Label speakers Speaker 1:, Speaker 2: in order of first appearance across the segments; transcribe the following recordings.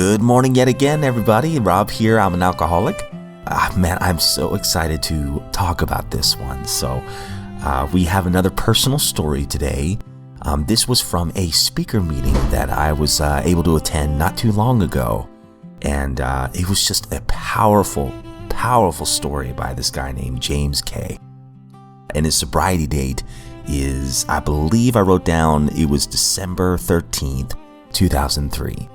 Speaker 1: Good morning yet again, everybody. Rob here. I'm an alcoholic. Man, I'm so excited to talk about this one. So we have another personal story today. This was from a speaker meeting that I was able to attend not too long ago. And it was just a powerful story by this guy named James K. And his sobriety date is, I believe I wrote down, it was December 13th, 2003.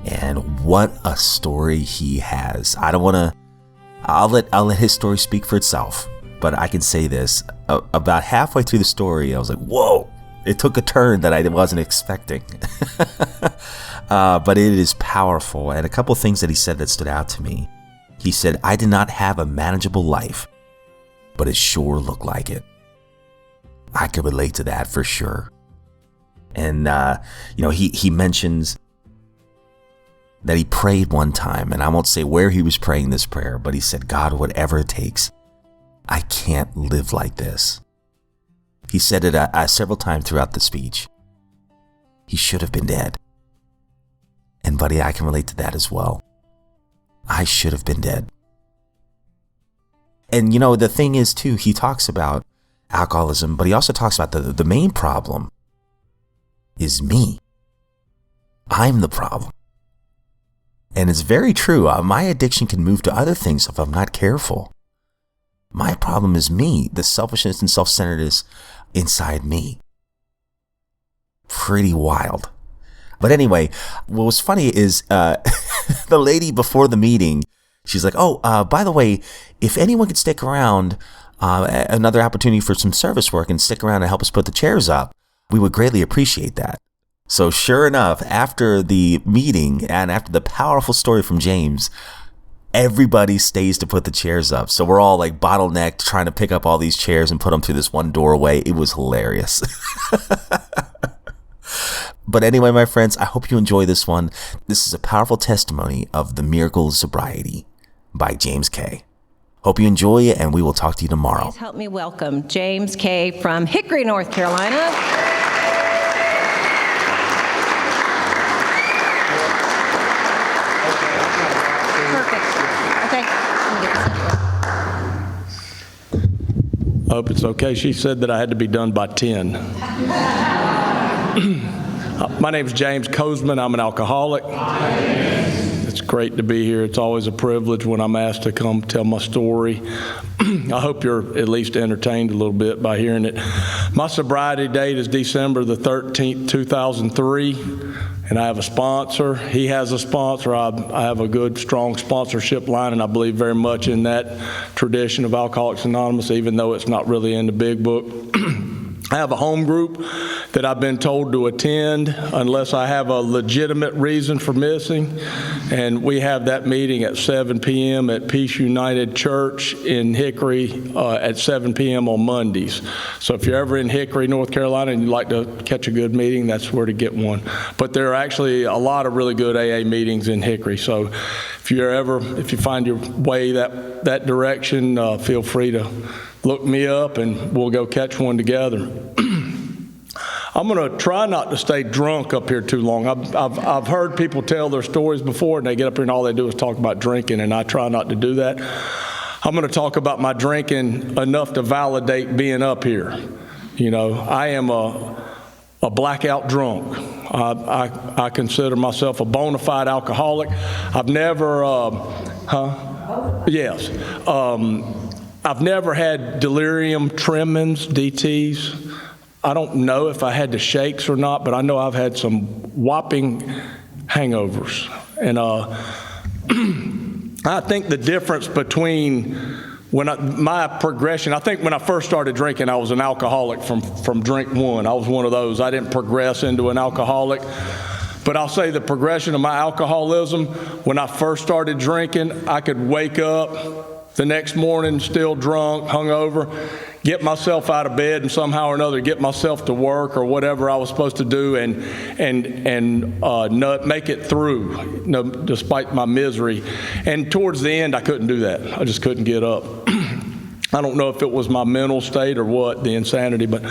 Speaker 1: And what a story he has. I'll let his story speak for itself. But I can say this, about halfway through the story, I was like, whoa, it took a turn that I wasn't expecting. But it is powerful. And a couple things that he said that stood out to me. He said, I did not have a manageable life, but it sure looked like it. I could relate to that for sure. And, he mentions that he prayed one time, and I won't say where he was praying this prayer, but he said, God, whatever it takes, I can't live like this. He said it several times throughout the speech. He should have been dead. And buddy, I can relate to that as well. I should have been dead. And the thing is too, he talks about alcoholism, but he also talks about the main problem is me. I'm the problem. And it's very true. My addiction can move to other things if I'm not careful. My problem is me, the selfishness and self-centeredness inside me. Pretty wild. But anyway, what was funny is the lady before the meeting, she's like, by the way, if anyone could stick around, another opportunity for some service work and stick around and help us put the chairs up, we would greatly appreciate that. So sure enough, after the meeting and after the powerful story from James, everybody stays to put the chairs up. So we're all like bottlenecked trying to pick up all these chairs and put them through this one doorway. It was hilarious. But anyway, my friends, I hope you enjoy this one. This is a powerful testimony of the miracle of sobriety by James K. Hope you enjoy it, and we will talk to you tomorrow.
Speaker 2: Please help me welcome James K. from Hickory, North Carolina.
Speaker 3: I hope it's okay. She said that I had to be done by 10. My name is James Kozman. I'm an alcoholic. It's great to be here. It's always a privilege when I'm asked to come tell my story. I hope you're at least entertained a little bit by hearing it. My sobriety date is December the 13th, 2003, and I have a sponsor. He has a sponsor. I have a good, strong sponsorship line, and I believe very much in that tradition of Alcoholics Anonymous, even though it's not really in the big book. I have a home group that I've been told to attend unless I have a legitimate reason for missing. And we have that meeting at 7 p.m. at Peace United Church in Hickory at 7 p.m. on Mondays. So if you're ever in Hickory, North Carolina, and you'd like to catch a good meeting, that's where to get one. But there are actually a lot of really good AA meetings in Hickory. So if you find your way that direction, feel free to look me up and we'll go catch one together. I'm going to try not to stay drunk up here too long. I've heard people tell their stories before and they get up here and all they do is talk about drinking, and I try not to do that. I'm going to talk about my drinking enough to validate being up here. I am a blackout drunk. I consider myself a bona fide alcoholic. I've never, Yes. I've never had delirium tremens, DTs. I don't know if I had the shakes or not, but I know I've had some whopping hangovers. And I think the difference between my progression, I think when I first started drinking, I was an alcoholic from drink one. I was one of those. I didn't progress into an alcoholic. But I'll say the progression of my alcoholism, when I first started drinking, I could wake up the next morning still drunk, hungover, get myself out of bed and somehow or another get myself to work or whatever I was supposed to do and make it through, despite my misery. And towards the end, I couldn't do that. I just couldn't get up. I don't know if it was my mental state or what, the insanity. But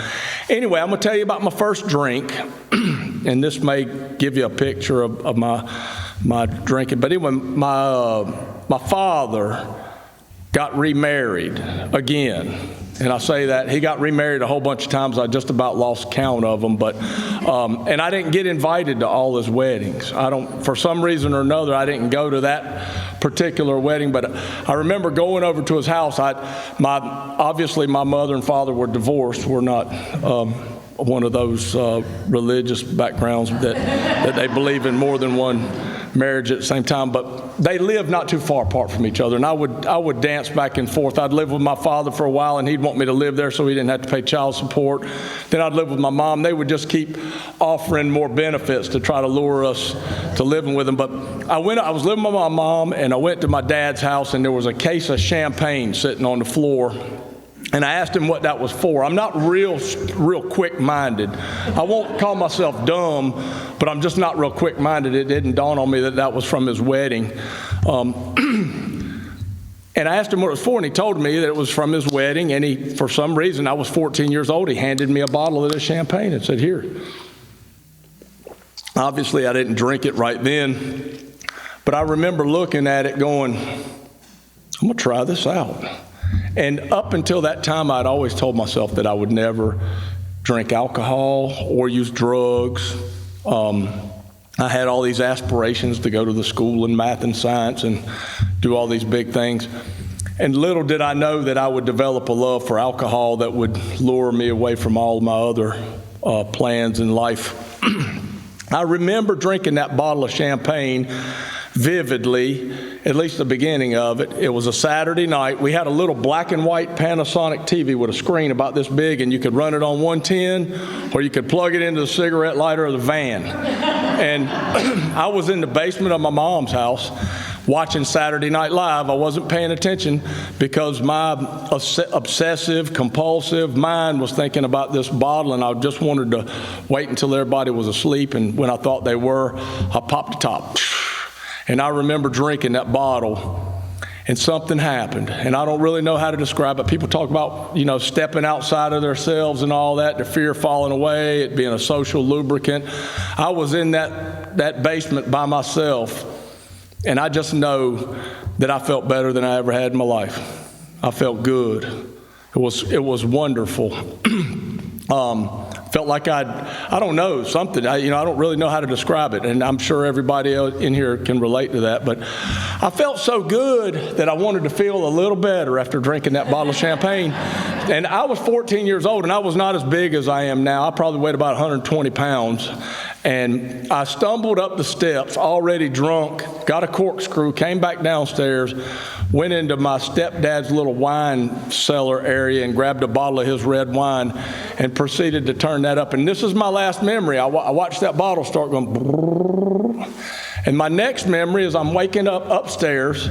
Speaker 3: anyway, I'm going to tell you about my first drink. And this may give you a picture of my my drinking. But anyway, my father got remarried again. And I say that he got remarried a whole bunch of times. I just about lost count of them. But and I didn't get invited to all his weddings. For some reason or another, I didn't go to that particular wedding. But I remember going over to his house. Obviously my mother and father were divorced. We're not one of those religious backgrounds that they believe in more than one marriage at the same time, but they lived not too far apart from each other, and I would dance back and forth. I'd live with my father for a while, and he'd want me to live there so he didn't have to pay child support. Then I'd live with my mom. They would just keep offering more benefits to try to lure us to living with them. But I was living with my mom, and I went to my dad's house, and there was a case of champagne sitting on the floor. And I asked him what that was for. I'm not real quick-minded. I won't call myself dumb, but I'm just not real quick-minded. It didn't dawn on me that was from his wedding. And I asked him what it was for, and he told me that it was from his wedding. And for some reason, I was 14 years old. He handed me a bottle of this champagne and said, "Here." Obviously, I didn't drink it right then, but I remember looking at it going, "I'm going to try this out." And up until that time, I'd always told myself that I would never drink alcohol or use drugs. I had all these aspirations to go to the school in math and science and do all these big things. And little did I know that I would develop a love for alcohol that would lure me away from all my other plans in life. I remember drinking that bottle of champagne vividly, at least the beginning of it. It was a Saturday night. We had a little black and white Panasonic TV with a screen about this big, and you could run it on 110, or you could plug it into the cigarette lighter of the van. And I was in the basement of my mom's house watching Saturday Night Live. I wasn't paying attention because my obsessive, compulsive mind was thinking about this bottle, and I just wanted to wait until everybody was asleep, and when I thought they were, I popped the top. And I remember drinking that bottle, and something happened. And I don't really know how to describe it. People talk about, stepping outside of themselves and all that, the fear falling away, it being a social lubricant. I was in that basement by myself, and I just know that I felt better than I ever had in my life. I felt good. It was wonderful. Felt like I don't know, something. I don't really know how to describe it, and I'm sure everybody in here can relate to that. But I felt so good that I wanted to feel a little better after drinking that bottle of champagne. And I was 14 years old, and I was not as big as I am now. I probably weighed about 120 pounds. And I stumbled up the steps, already drunk, got a corkscrew, came back downstairs, went into my stepdad's little wine cellar area and grabbed a bottle of his red wine and proceeded to turn that up. And this is my last memory. I watched that bottle start going brrrr. And my next memory is I'm waking up upstairs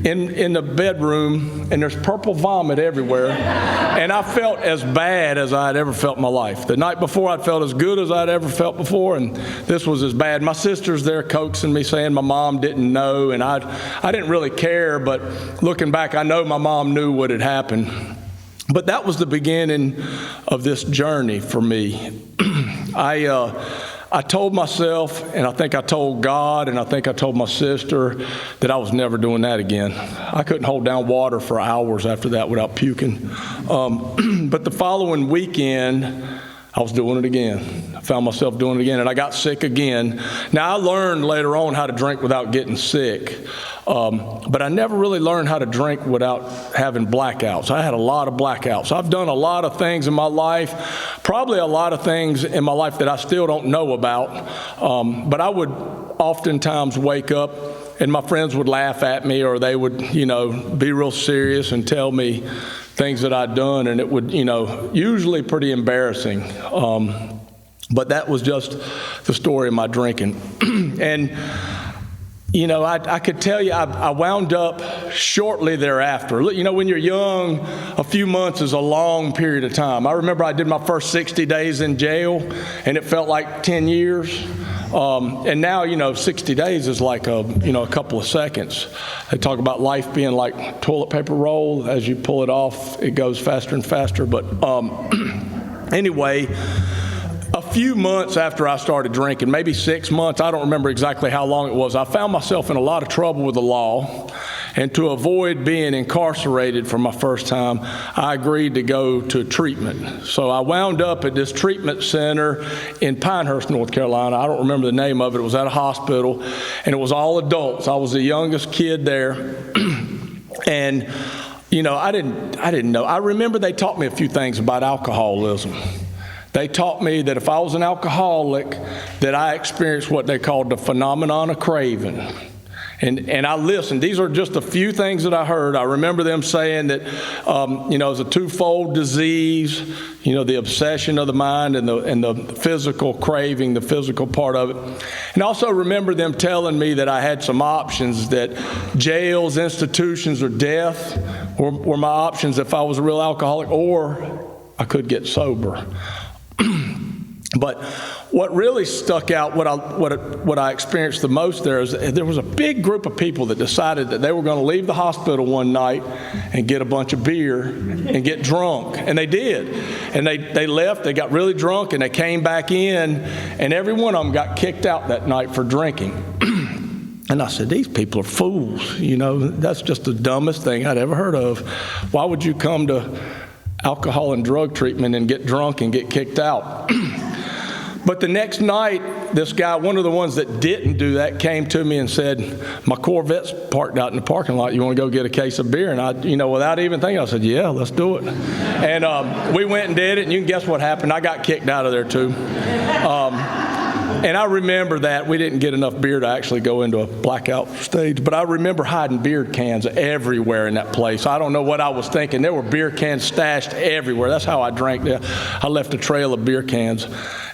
Speaker 3: in the bedroom, and there's purple vomit everywhere. And I felt as bad as I'd ever felt in my life. The night before, I'd felt as good as I'd ever felt before, and this was as bad. My sister's there coaxing me, saying my mom didn't know, and I didn't really care, but looking back, I know my mom knew what had happened. But that was the beginning of this journey for me. I told myself, and I think I told God, and I think I told my sister that I was never doing that again. I couldn't hold down water for hours after that without puking. But the following weekend, I was doing it again. I found myself doing it again, and I got sick again. Now, I learned later on how to drink without getting sick, but I never really learned how to drink without having blackouts. I had a lot of blackouts. I've done a lot of things in my life, probably a lot of things in my life that I still don't know about, but I would oftentimes wake up and my friends would laugh at me, or they would, be real serious and tell me things that I'd done, and it would, usually pretty embarrassing. But that was just the story of my drinking. And, I could tell you, I wound up shortly thereafter. When you're young, a few months is a long period of time. I remember I did my first 60 days in jail, and it felt like 10 years. And now, 60 days is like a couple of seconds. They talk about life being like toilet paper roll. As you pull it off, it goes faster and faster. But anyway, a few months after I started drinking, maybe 6 months, I don't remember exactly how long it was, I found myself in a lot of trouble with the law. And to avoid being incarcerated for my first time, I agreed to go to treatment. So I wound up at this treatment center in Pinehurst, North Carolina. I don't remember the name of it. It was at a hospital, and it was all adults. I was the youngest kid there. And, you know, I didn't know. I remember they taught me a few things about alcoholism. They taught me that if I was an alcoholic, that I experienced what they called the phenomenon of craving. And I listened. These are just a few things that I heard. I remember them saying that, you know, it's a twofold disease, you know, the obsession of the mind and the physical craving, the physical part of it. And also remember them telling me that I had some options, that jails, institutions, or death were my options if I was a real alcoholic, or I could get sober. But what really stuck out, what I experienced the most there is there was a big group of people that decided that they were going to leave the hospital one night and get a bunch of beer and get drunk. And they did. And they left, they got really drunk, and they came back in, and every one of them got kicked out that night for drinking. And I said, these people are fools. You know, that's just the dumbest thing I'd ever heard of. Why would you come to alcohol and drug treatment and get drunk and get kicked out? But the next night, this guy, one of the ones that didn't do that, came to me and said, my Corvette's parked out in the parking lot. You want to go get a case of beer? And I, you know, without even thinking, I said, yeah, let's do it. And we went and did it, and you can guess what happened. I got kicked out of there too. And I remember that we didn't get enough beer to actually go into a blackout stage, but I remember hiding beer cans everywhere in that place. I don't know what I was thinking. There were beer cans stashed everywhere. That's how I drank there. I left a trail of beer cans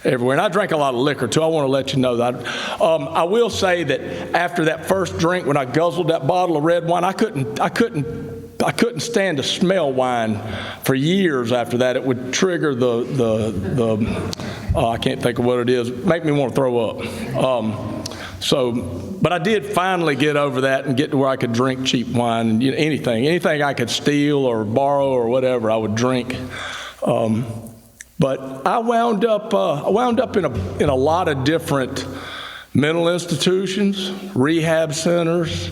Speaker 3: everywhere. And I drank a lot of liquor too. I want to let you know that. I will say that after that first drink, when I guzzled that bottle of red wine, I couldn't stand to smell wine for years after that. It would trigger I can't think of what it is, make me want to throw up. But I did finally get over that and get to where I could drink cheap wine and anything I could steal or borrow or whatever, I would drink. But I wound up in a lot of different mental institutions, rehab centers,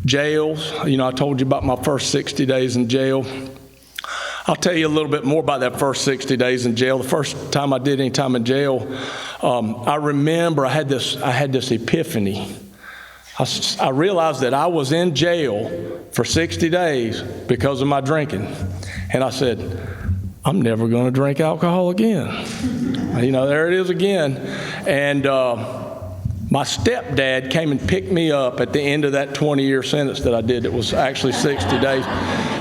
Speaker 3: jails. You know, I told you about my first 60 days in jail. I'll tell you a little bit more about that first 60 days in jail. The first time I did any time in jail, I remember I had this epiphany. I realized that I was in jail for 60 days because of my drinking. And I said, I'm never going to drink alcohol again. You know, there it is again. And my stepdad came and picked me up at the end of that 20-year sentence that I did. It was actually 60 days.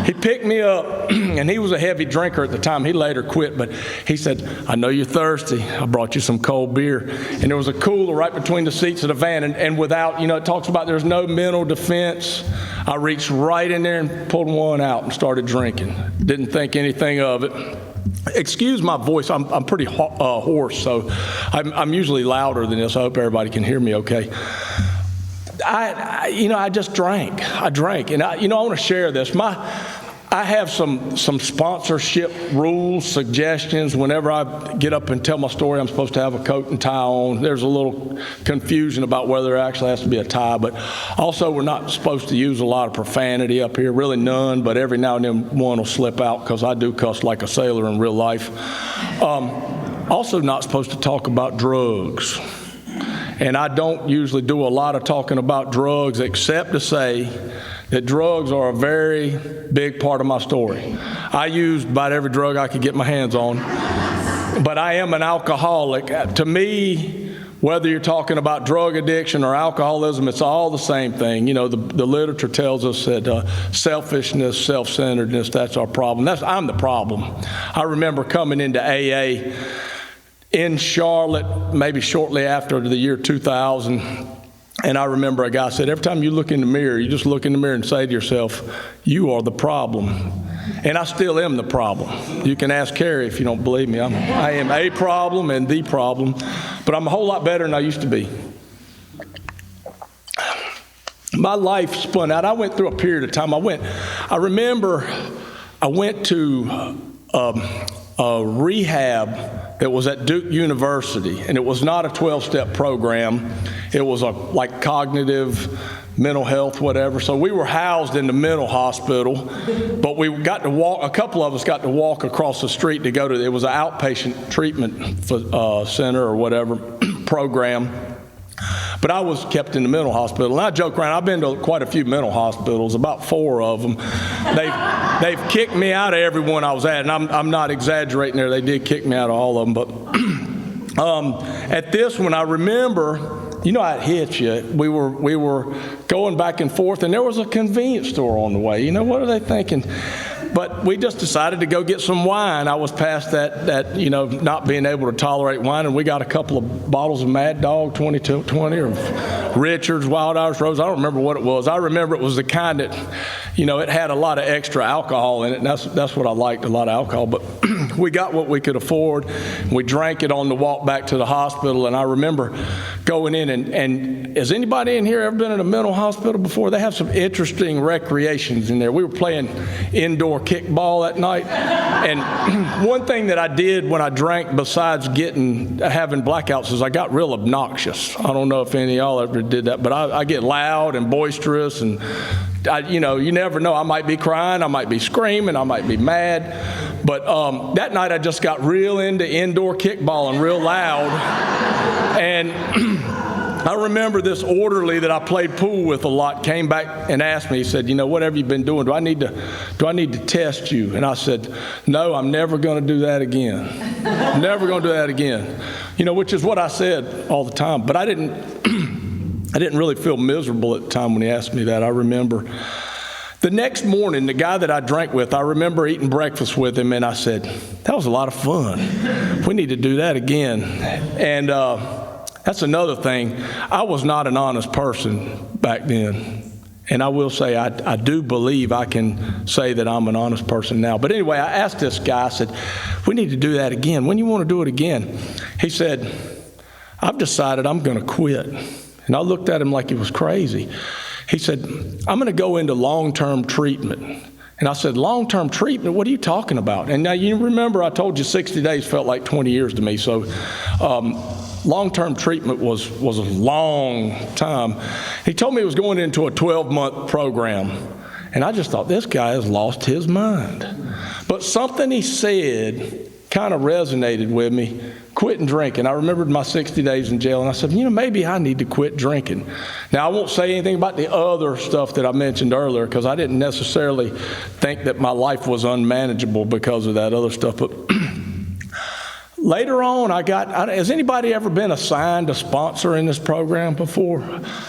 Speaker 3: He picked me up, and he was a heavy drinker at the time. He later quit, but he said, I know you're thirsty. I brought you some cold beer. And there was a cooler right between the seats of the van. And without, you know, it talks about there's no mental defense. I reached right in there and pulled one out and started drinking. Didn't think anything of it. Excuse my voice. I'm pretty hoarse, so I'm usually louder than this. I hope everybody can hear me okay. I just drank. I drank. And I want to share this. I have some sponsorship rules, suggestions. Whenever I get up and tell my story, I'm supposed to have a coat and tie on. There's a little confusion about whether there actually has to be a tie. But also, we're not supposed to use a lot of profanity up here. Really none, but every now and then one will slip out because I do cuss like a sailor in real life. Also not supposed to talk about drugs. And I don't usually do a lot of talking about drugs except to say that drugs are a very big part of my story. I used about every drug I could get my hands on, but I am an alcoholic. To me, whether you're talking about drug addiction or alcoholism, it's all the same thing. You know, the literature tells us that selfishness, self-centeredness, that's our problem. I'm the problem. I remember coming into AA in Charlotte, maybe shortly after the year 2000, and I remember a guy said, every time you look in the mirror, you just look in the mirror and say to yourself, you are the problem. And I still am the problem. You can ask Carrie if you don't believe me. I am a problem and the problem, but I'm a whole lot better than I used to be. My life spun out. I went through a period of time. I remember I went to a rehab that was at Duke University, and it was not a 12-step program. It was like cognitive, mental health, whatever. So we were housed in the mental hospital, but we got to walk, a couple of us got to walk across the street to go to, it was an outpatient treatment center or whatever program. But I was kept in the mental hospital. And I joke around, I've been to quite a few mental hospitals, about 4 of them. They've kicked me out of every one I was at, and I'm not exaggerating there. They did kick me out of all of them. But at this one, I remember, you know how it hits you. We were going back and forth, and there was a convenience store on the way. You know, what are they thinking? But we just decided to go get some wine. I was past that you know, not being able to tolerate wine, and we got a couple of bottles of Mad Dog 2020 or Richards, Wild Irish Rose. I don't remember what it was. I remember it was the kind that, you know, it had a lot of extra alcohol in it, and that's what I liked, a lot of alcohol. But we got what we could afford. We drank it on the walk back to the hospital, and I remember going in, and has anybody in here ever been in a mental hospital before? They have some interesting recreations in there. We were playing indoor kickball that night, and one thing that I did when I drank, besides having blackouts, is I got real obnoxious. I don't know if any of y'all ever did that, but I get loud and boisterous, and you know, you never know. I might be crying, I might be screaming, I might be mad. But that night I just got real into indoor kickballing, real loud. And I remember this orderly that I played pool with a lot came back and asked me, he said, you know, what have you been doing? Do I need to test you? And I said, no, I'm never going to do that again. Never going to do that again. You know, which is what I said all the time. But I didn't really feel miserable at the time when he asked me that. I remember the next morning, the guy that I drank with, I remember eating breakfast with him, and I said, that was a lot of fun. We need to do that again. And that's another thing. I was not an honest person back then. And I will say, I do believe I can say that I'm an honest person now. But anyway, I asked this guy, I said, we need to do that again. When you want to do it again? He said, I've decided I'm going to quit. And I looked at him like he was crazy. He said, I'm going to go into long-term treatment. And I said, long-term treatment? What are you talking about? And now you remember I told you 60 days felt like 20 years to me. So long-term treatment was a long time. He told me he was going into a 12-month program. And I just thought, this guy has lost his mind. But something he said kind of resonated with me. Quitting drinking. I remembered my 60 days in jail, and I said, you know, maybe I need to quit drinking. Now, I won't say anything about the other stuff that I mentioned earlier, because I didn't necessarily think that my life was unmanageable because of that other stuff. But later on, has anybody ever been assigned a sponsor in this program before?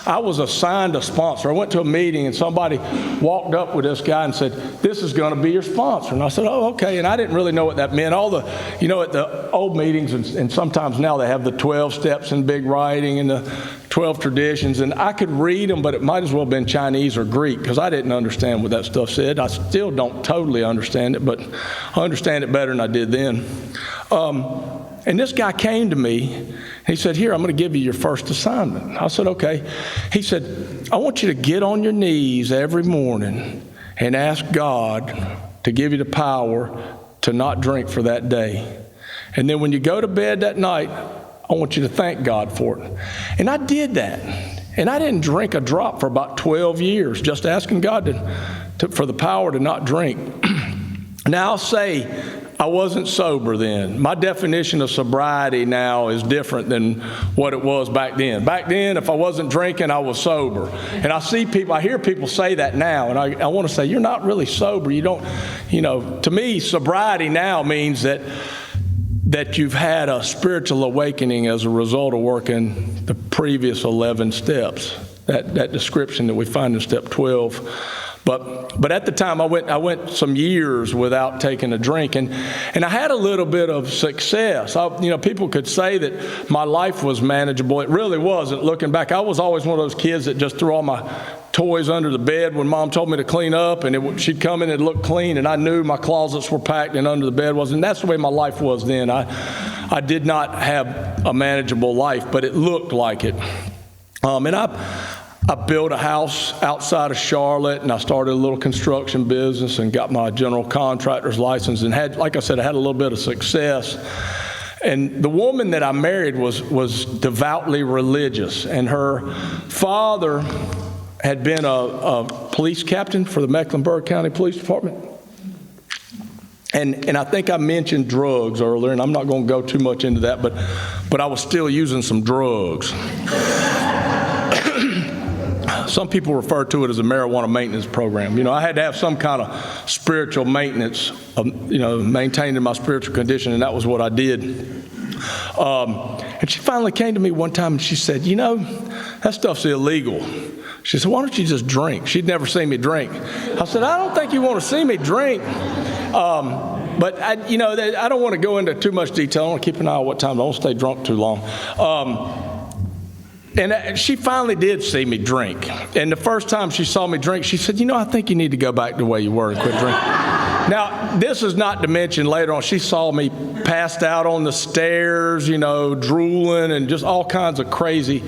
Speaker 3: I was assigned a sponsor. I went to a meeting, and somebody walked up with this guy and said, this is going to be your sponsor. And I said, oh, okay. And I didn't really know what that meant. All the, you know, at the old meetings, and sometimes now they have the 12 steps in big writing and the 12 traditions. And I could read them, but it might as well have been Chinese or Greek, because I didn't understand what that stuff said. I still don't totally understand it, but I understand it better than I did then. And this guy came to me, and he said, here, I'm going to give you your first assignment. I said, okay. He said, I want you to get on your knees every morning and ask God to give you the power to not drink for that day. And then when you go to bed that night, I want you to thank God for it. And I did that. And I didn't drink a drop for about 12 years, just asking God for the power to not drink. Now, I'll say, I wasn't sober then. My definition of sobriety now is different than what it was back then. Back then, if I wasn't drinking, I was sober. And I hear people say that now, and I want to say, you're not really sober. You don't, you know, to me, sobriety now means that you've had a spiritual awakening as a result of working the previous 11 steps, that description that we find in step 12. But at the time, I went some years without taking a drink, and I had a little bit of success. People could say that my life was manageable. It really wasn't. Looking back, I was always one of those kids that just threw all my toys under the bed when Mom told me to clean up, and she'd come in and look clean, and I knew my closets were packed and under the bed was, and that's the way my life was then. I did not have a manageable life, but it looked like it. And I built a house outside of Charlotte, and I started a little construction business and got my general contractor's license, and had, like I said, I had a little bit of success. And the woman that I married was devoutly religious, and her father had been a police captain for the Mecklenburg County Police Department. And I think I mentioned drugs earlier, and I'm not going to go too much into that, but I was still using some drugs. Some people refer to it as a marijuana maintenance program. I had to have some kind of spiritual maintenance, maintaining my spiritual condition, and that was what I did. And she finally came to me one time and she said, that stuff's illegal. She said, why don't you just drink? She'd never seen me drink. I said, I don't think you want to see me drink. But I don't want to go into too much detail. I want to keep an eye on what time. I don't stay drunk too long. And she finally did see me drink. And the first time she saw me drink, she said, I think you need to go back to the way you were and quit drinking. Now, this is not to mention later on, she saw me passed out on the stairs, drooling and just all kinds of crazy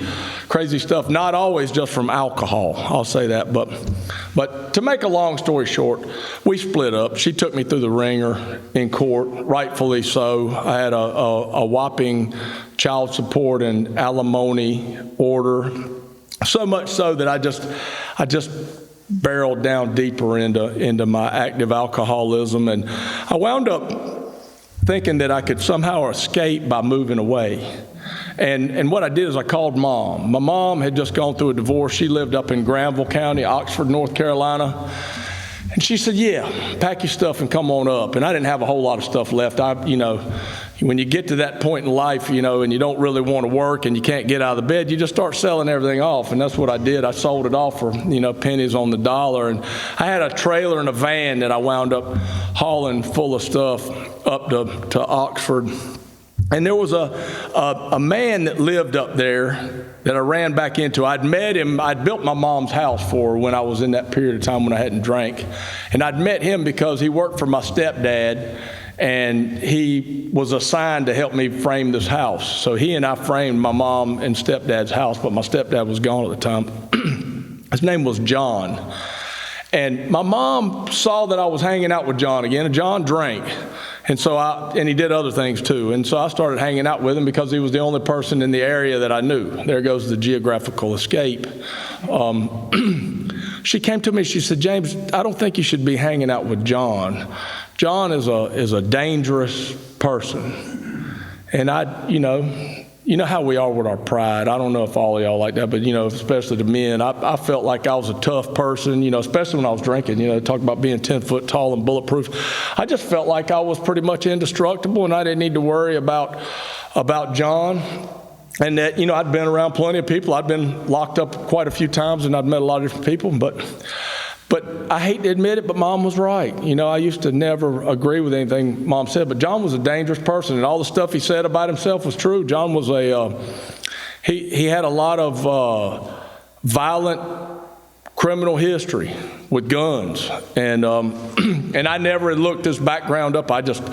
Speaker 3: stuff. Not always just from alcohol, I'll say that. But to make a long story short, we split up. She took me through the ringer in court, rightfully so. I had a whopping child support and alimony order, so much so that I just barreled down deeper into my active alcoholism, and I wound up thinking that I could somehow escape by moving away. And what I did is I called Mom. My mom had just gone through a divorce. She lived up in Granville County, Oxford, North Carolina. And she said, yeah, pack your stuff and come on up. And I didn't have a whole lot of stuff left. When you get to that point in life, and you don't really want to work and you can't get out of the bed, you just start selling everything off. And that's what I did. I sold it off for, pennies on the dollar. And I had a trailer and a van that I wound up hauling full of stuff up to Oxford. And there was a man that lived up there that I ran back into. I'd met him. I'd built my mom's house for her when I was in that period of time when I hadn't drank. And I'd met him because he worked for my stepdad, and he was assigned to help me frame this house. So he and I framed my mom and stepdad's house, but my stepdad was gone at the time. His name was John. And my mom saw that I was hanging out with John again, and John drank. And he did other things too. And so I started hanging out with him because he was the only person in the area that I knew. There goes the geographical escape. She came to me, she said, James, I don't think you should be hanging out with John. John is a dangerous person. And you know how we are with our pride. I don't know if all of y'all like that, but, especially the men, I felt like I was a tough person, especially when I was drinking, talk about being 10 foot tall and bulletproof. I just felt like I was pretty much indestructible, and I didn't need to worry about John. And that, I'd been around plenty of people. I'd been locked up quite a few times, and I'd met a lot of different people, but I hate to admit it, but Mom was right. I used to never agree with anything Mom said, but John was a dangerous person, and all the stuff he said about himself was true. John was he had a lot of violent criminal history with guns, and I never had looked his background up. I just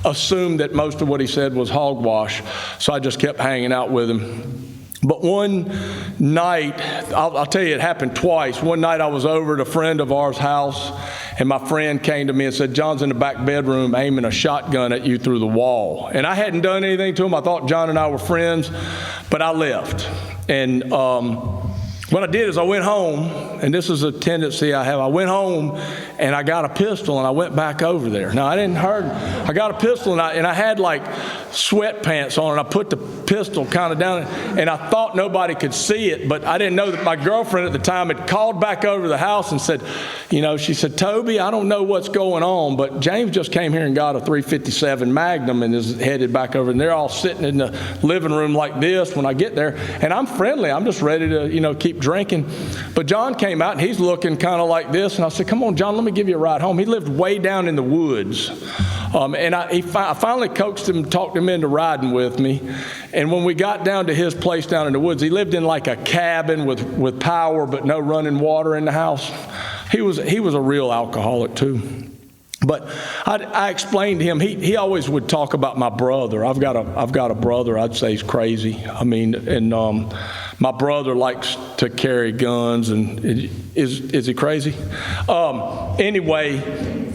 Speaker 3: assumed that most of what he said was hogwash, so I just kept hanging out with him. But one night, I'll tell you, it happened twice. One night I was over at a friend of ours' house, and my friend came to me and said, John's in the back bedroom aiming a shotgun at you through the wall. And I hadn't done anything to him. I thought John and I were friends, but I left. And what I did is I went home, and this is a tendency I have. I went home and I got a pistol and I went back over there. Now, I didn't hurt. I got a pistol and I had like sweatpants on, and I put the pistol kind of down, and I thought nobody could see it, but I didn't know that my girlfriend at the time had called back over to the house and said, she said, Toby, I don't know what's going on, but James just came here and got a .357 Magnum and is headed back over, and they're all sitting in the living room like this when I get there, and I'm friendly. I'm just ready to, keep drinking. But John came out, and he's looking kind of like this, and I said, come on, John, let me give you a ride home. He lived way down in the woods. And I finally coaxed him, talked him into riding with me. And when we got down to his place down in the woods, he lived in like a cabin with power but no running water in the house. He was a real alcoholic too. But I explained to him, he always would talk about my brother. I've got a brother, I'd say he's crazy. My brother likes to carry guns, and is he crazy? Anyway,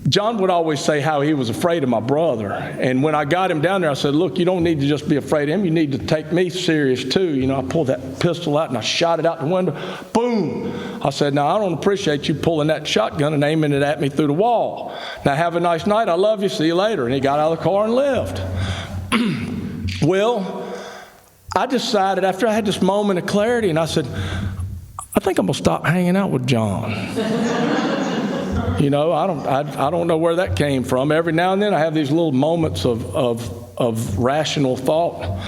Speaker 3: John would always say how he was afraid of my brother. And when I got him down there, I said, look, you don't need to just be afraid of him. You need to take me serious too. You know, I pulled that pistol out and I shot it out the window. Boom. I said, now, I don't appreciate you pulling that shotgun and aiming it at me through the wall. Now, have a nice night. I love you. See you later. And he got out of the car and left. Well, I decided after I had this moment of clarity, and I said, I think I'm going to stop hanging out with John. You know, I don't know where that came from. Every now and then I have these little moments of rational thought.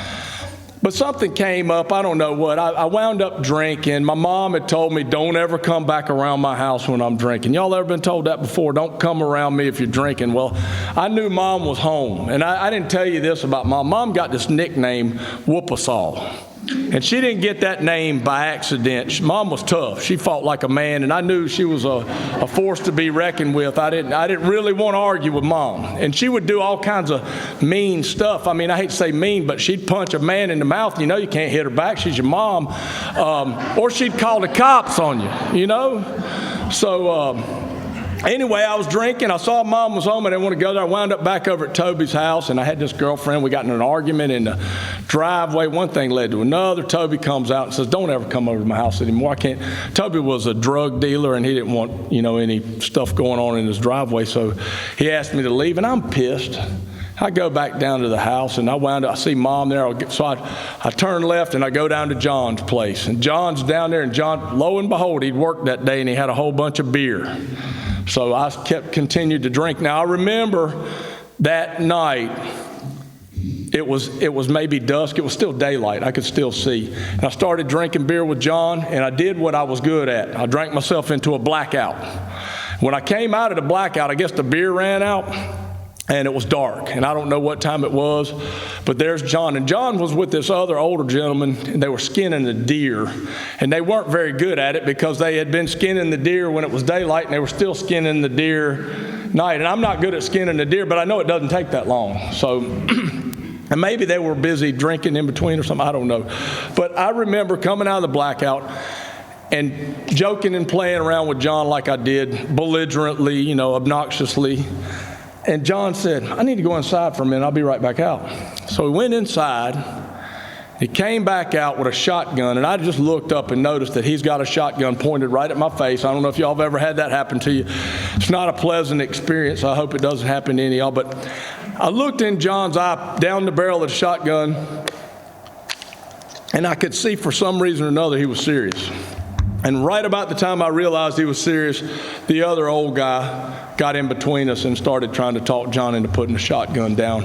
Speaker 3: But something came up, I don't know what. I wound up drinking. My mom had told me, don't ever come back around my house when I'm drinking. Y'all ever been told that before? Don't come around me if you're drinking. Well, I knew Mom was home. And I didn't tell you this about Mom. Mom got this nickname, Whoop-a-saw. And she didn't get that name by accident. Mom was tough. She fought like a man, and I knew she was a force to be reckoned with. I didn't really want to argue with Mom. And she would do all kinds of mean stuff. I mean, I hate to say mean, but she'd punch a man in the mouth. You know you can't hit her back. She's your mom. Or she'd call the cops on you, you know? So anyway, I was drinking. I saw Mom was home. I didn't want to go there. I wound up back over at Toby's house, and I had this girlfriend. We got in an argument in the driveway. One thing led to another. Toby comes out and says, don't ever come over to my house anymore. I can't. Toby was a drug dealer, and he didn't want, you know, any stuff going on in his driveway, so he asked me to leave, and I'm pissed. I go back down to the house, and I see Mom there. So I turn left, and I go down to John's place. And John's down there, and John, lo and behold, he'd worked that day, and he had a whole bunch of beer. So I continued to drink. Now, I remember that night, it was maybe dusk. It was still daylight. I could still see. And I started drinking beer with John, and I did what I was good at. I drank myself into a blackout. When I came out of the blackout, I guess the beer ran out, and it was dark. And I don't know what time it was, but there's John. And John was with this other older gentleman, and they were skinning a deer. And they weren't very good at it because they had been skinning the deer when it was daylight, and they were still skinning the deer night. And I'm not good at skinning the deer, but I know it doesn't take that long. So, and maybe they were busy drinking in between or something, I don't know. But I remember coming out of the blackout and joking and playing around with John like I did, belligerently, you know, obnoxiously. And John said, I need to go inside for a minute. I'll be right back out. So he went inside. He came back out with a shotgun, and I just looked up and noticed that he's got a shotgun pointed right at my face. I don't know if y'all have ever had that happen to you. It's not a pleasant experience. I hope it doesn't happen to any of y'all. But I looked in John's eye, down the barrel of the shotgun, and I could see for some reason or another he was serious. And right about the time I realized he was serious, the other old guy got in between us and started trying to talk John into putting the shotgun down.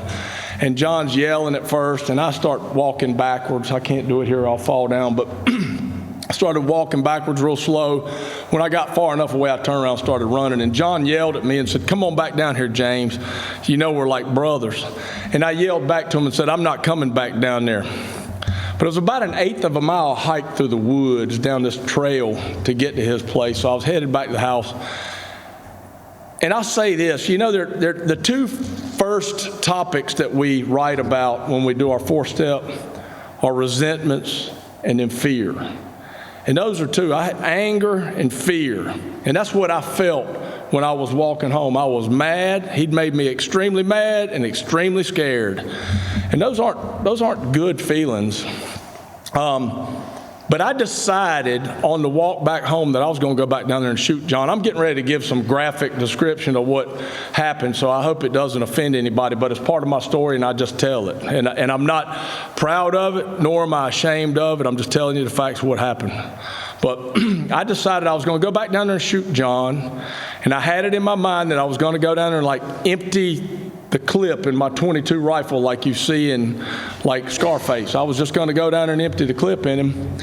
Speaker 3: And John's yelling at first, and I start walking backwards. I can't do it here, I'll fall down. But I started walking backwards real slow. When I got far enough away, I turned around and started running. And John yelled at me and said, come on back down here, James. You know we're like brothers. And I yelled back to him and said, I'm not coming back down there. But it was about an eighth of a mile hike through the woods down this trail to get to his place. So I was headed back to the house. And I'll say this, you know, they're the two first topics that we write about when we do our 4-step are resentments and then fear. And those are two, I had anger and fear. And that's what I felt when I was walking home. I was mad. He'd made me extremely mad and extremely scared. And those aren't good feelings. But I decided on the walk back home that I was going to go back down there and shoot John. I'm getting ready to give some graphic description of what happened, so I hope it doesn't offend anybody, but it's part of my story, and I just tell it. And I'm not proud of it, nor am I ashamed of it. I'm just telling you the facts of what happened. But I decided I was going to go back down there and shoot John, and I had it in my mind that I was going to go down there and like empty the clip in my .22 rifle like you see in like Scarface. I was just going to go down there and empty the clip in him.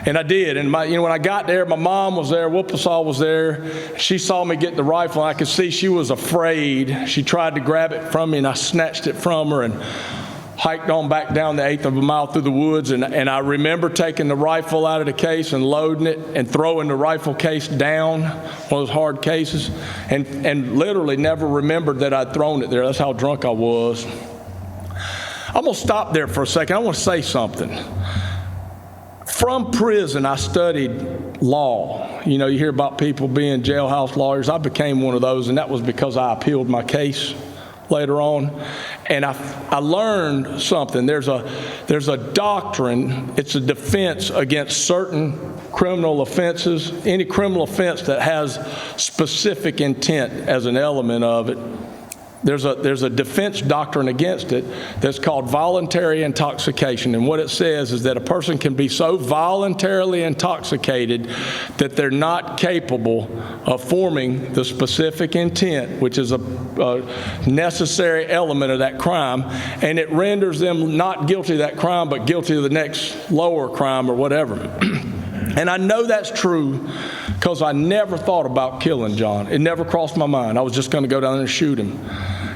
Speaker 3: And I did. And when I got there, my mom was there, Whoop-a-saw was there. She saw me get the rifle, and I could see she was afraid. She tried to grab it from me, and I snatched it from her and hiked on back down the eighth of a mile through the woods. And I remember taking the rifle out of the case and loading it and throwing the rifle case down, one of those hard cases, and literally never remembered that I'd thrown it there. That's how drunk I was. I'm going to stop there for a second. I want to say something. from prison, I studied law. You know, you hear about people being jailhouse lawyers. I became one of those, and that was because I appealed my case later on. And I learned something. There's a doctrine. It's a defense against certain criminal offenses. Any criminal offense that has specific intent as an element of it. There's a defense doctrine against it that's called voluntary intoxication. And what it says is that a person can be so voluntarily intoxicated that they're not capable of forming the specific intent, which is a necessary element of that crime, and it renders them not guilty of that crime, but guilty of the next lower crime or whatever. And I know that's true because I never thought about killing John. It never crossed my mind. I was just going to go down there and shoot him.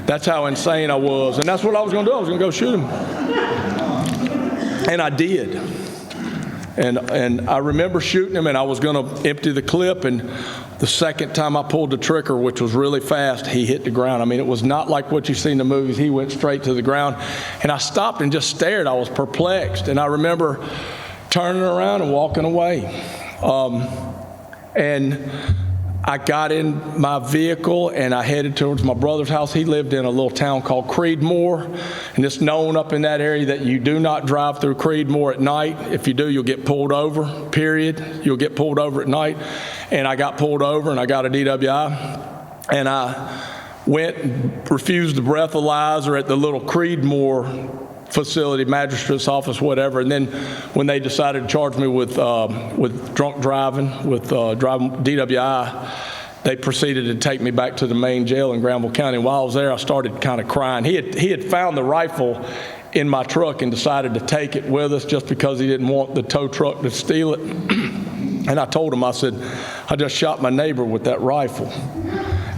Speaker 3: That's how insane I was. And that's what I was going to do. I was going to go shoot him. And I did. And I remember shooting him, and I was going to empty the clip. And the second time I pulled the trigger, which was really fast, he hit the ground. I mean, it was not like what you see in the movies. He went straight to the ground. And I stopped and just stared. I was perplexed. And I remember turning around and walking away. And I got in my vehicle and I headed towards my brother's house. He lived in a little town called Creedmoor, and it's known up in that area that you do not drive through Creedmoor at night. If you do, you'll get pulled over, period. You'll get pulled over at night. And I got pulled over and I got a DWI, and I went and refused the breathalyzer at the little Creedmoor facility, magistrate's office, whatever. And then when they decided to charge me with drunk driving, with driving DWI, they proceeded to take me back to the main jail in Granville County. And while I was there, I started kind of crying. He had found the rifle in my truck and decided to take it with us just because he didn't want the tow truck to steal it. And I told him, I said, I just shot my neighbor with that rifle.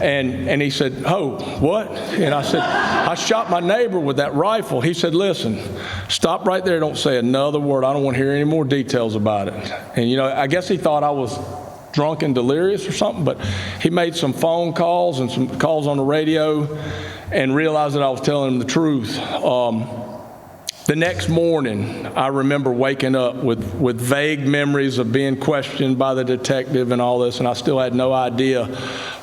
Speaker 3: And he said, oh, what? And I said, I shot my neighbor with that rifle. He said, listen, stop right there. Don't say another word. I don't want to hear any more details about it. And, you know, I guess he thought I was drunk and delirious or something, but he made some phone calls and some calls on the radio and realized that I was telling him the truth. The next morning, I remember waking up with vague memories of being questioned by the detective and all this, and I still had no idea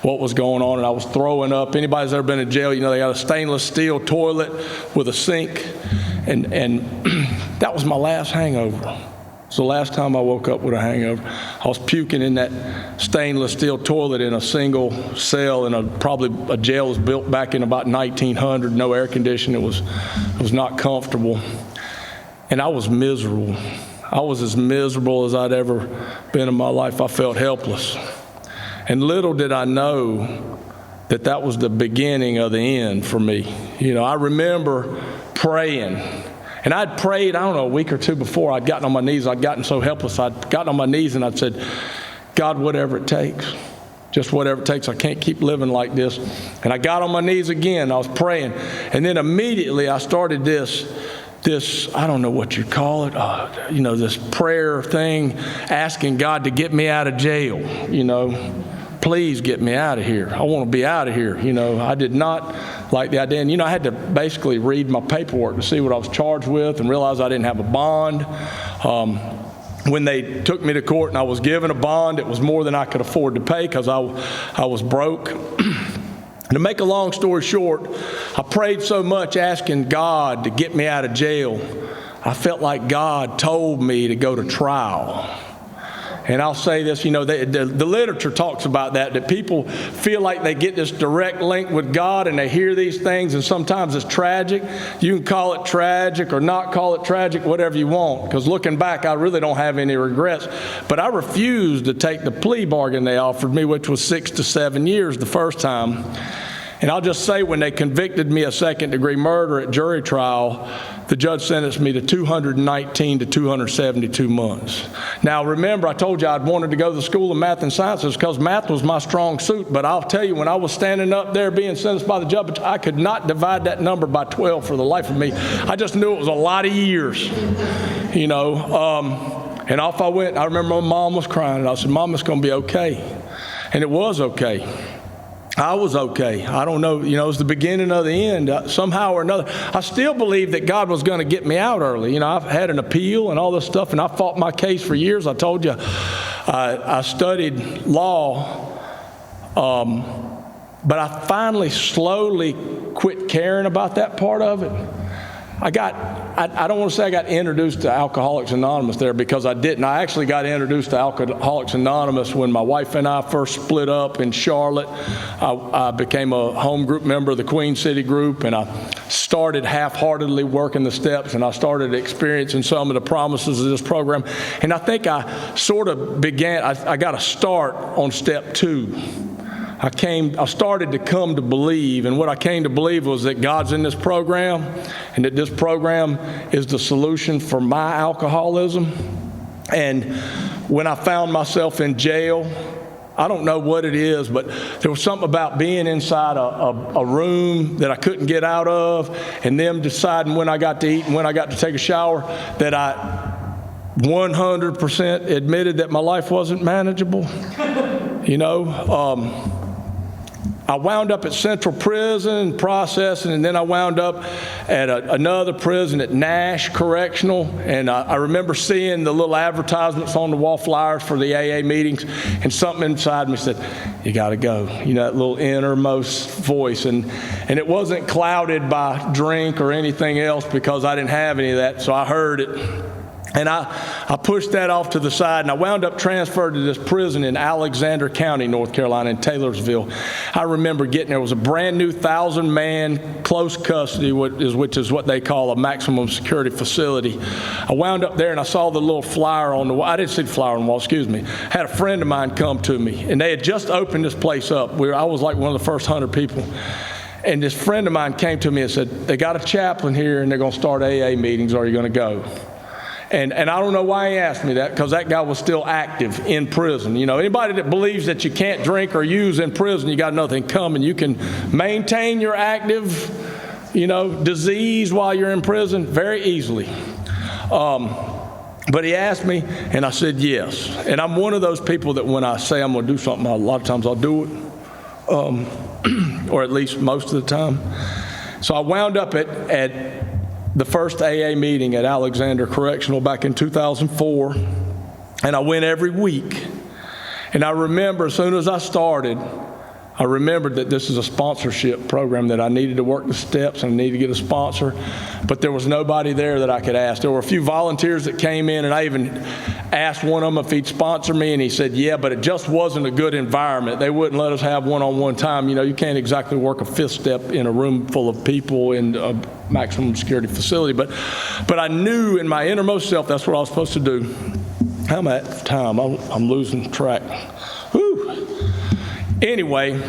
Speaker 3: what was going on, and I was throwing up. Anybody's ever been in jail, you know, they got a stainless steel toilet with a sink, and that was my last hangover. It's the last time I woke up with a hangover. I was puking in that stainless steel toilet in a single cell, and probably a jail was built back in about 1900, no air conditioning. It was not comfortable, and I was miserable. I was as miserable as I'd ever been in my life. I felt helpless, and little did I know that was the beginning of the end for me. You know, I remember praying. And I'd prayed, I don't know, a week or two before. I'd gotten on my knees. I'd gotten so helpless. I'd gotten on my knees and I'd said, God, whatever it takes, just whatever it takes. I can't keep living like this. And I got on my knees again. I was praying. And then immediately I started this, I don't know what you call it, you know, this prayer thing, asking God to get me out of jail, you know. Please get me out of here. I want to be out of here. You know, I did not like the idea. And, you know, I had to basically read my paperwork to see what I was charged with and realize I didn't have a bond. When they took me to court and I was given a bond, it was more than I could afford to pay because I was broke. To make a long story short, I prayed so much asking God to get me out of jail, I felt like God told me to go to trial. And I'll say this, you know, the literature talks about that people feel like they get this direct link with God and they hear these things, and sometimes it's tragic. You can call it tragic or not call it tragic, whatever you want, because looking back, I really don't have any regrets. But I refused to take the plea bargain they offered me, which was 6 to 7 years the first time. And I'll just say, when they convicted me of second-degree murder at jury trial, the judge sentenced me to 219 to 272 months. Now, remember, I told you I'd wanted to go to the School of Math and Sciences because math was my strong suit. But I'll tell you, when I was standing up there being sentenced by the judge, I could not divide that number by 12 for the life of me. I just knew it was a lot of years, you know. And off I went. I remember my mom was crying, and I said, Mom, it's going to be okay. And it was okay. I was okay. I don't know, it was the beginning of the end. Somehow or another, I still believed that God was going to get me out early. I've had an appeal and all this stuff, and I fought my case for years. I told you, I studied law, but I finally slowly quit caring about that part of it. I don't want to say I got introduced to Alcoholics Anonymous there, because I didn't. I actually got introduced to Alcoholics Anonymous when my wife and I first split up in Charlotte. I became a home group member of the Queen City group, and I started half-heartedly working the steps, and I started experiencing some of the promises of this program. And I think I sort of I got a start on step 2. I started to come to believe, and what I came to believe was that God's in this program, and that this program is the solution for my alcoholism. And when I found myself in jail, I don't know what it is, but there was something about being inside a room that I couldn't get out of, and them deciding when I got to eat and when I got to take a shower, that I 100% admitted that my life wasn't manageable. I wound up at Central Prison processing, and then I wound up at another prison at Nash Correctional. And I remember seeing the little advertisements on the wall flyers for the AA meetings, and something inside me said, you got to go. That little innermost voice. And it wasn't clouded by drink or anything else, because I didn't have any of that, so I heard it. And I pushed that off to the side, and I wound up transferred to this prison in Alexander County, North Carolina, in Taylorsville. I remember getting there. It was a brand new 1,000-man close custody, which is what they call a maximum security facility. I wound up there, and I saw the little flyer on the wall. I didn't see the flyer on the wall, excuse me. I had a friend of mine come to me, and they had just opened this place up. I was like one of the first 100 people. And this friend of mine came to me and said, they got a chaplain here, and they're going to start AA meetings. Are you going to go? And I don't know why he asked me that, because that guy was still active in prison. Anybody that believes that you can't drink or use in prison, you got nothing coming. You can maintain your active, disease while you're in prison very easily. But he asked me, and I said yes. And I'm one of those people that when I say I'm going to do something, a lot of times I'll do it, or at least most of the time. So I wound up at the first AA meeting at Alexander Correctional back in 2004, and I went every week. And I remember as soon as I started, I remembered that this is a sponsorship program, that I needed to work the steps and I needed to get a sponsor, but there was nobody there that I could ask. There were a few volunteers that came in, and I even asked one of them if he'd sponsor me, and he said, yeah, but it just wasn't a good environment. They wouldn't let us have one-on-one time. You can't exactly work a fifth step in a room full of people in a maximum security facility. But I knew in my innermost self that's what I was supposed to do. How am I at time? I'm losing track. Whew. Anyway,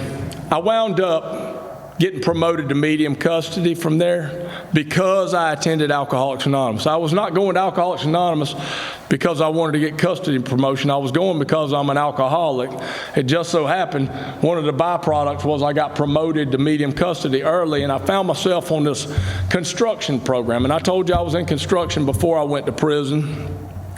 Speaker 3: I wound up getting promoted to medium custody from there because I attended Alcoholics Anonymous. I was not going to Alcoholics Anonymous because I wanted to get custody promotion. I was going because I'm an alcoholic. It just so happened one of the byproducts was I got promoted to medium custody early, and I found myself on this construction program. And I told you I was in construction before I went to prison.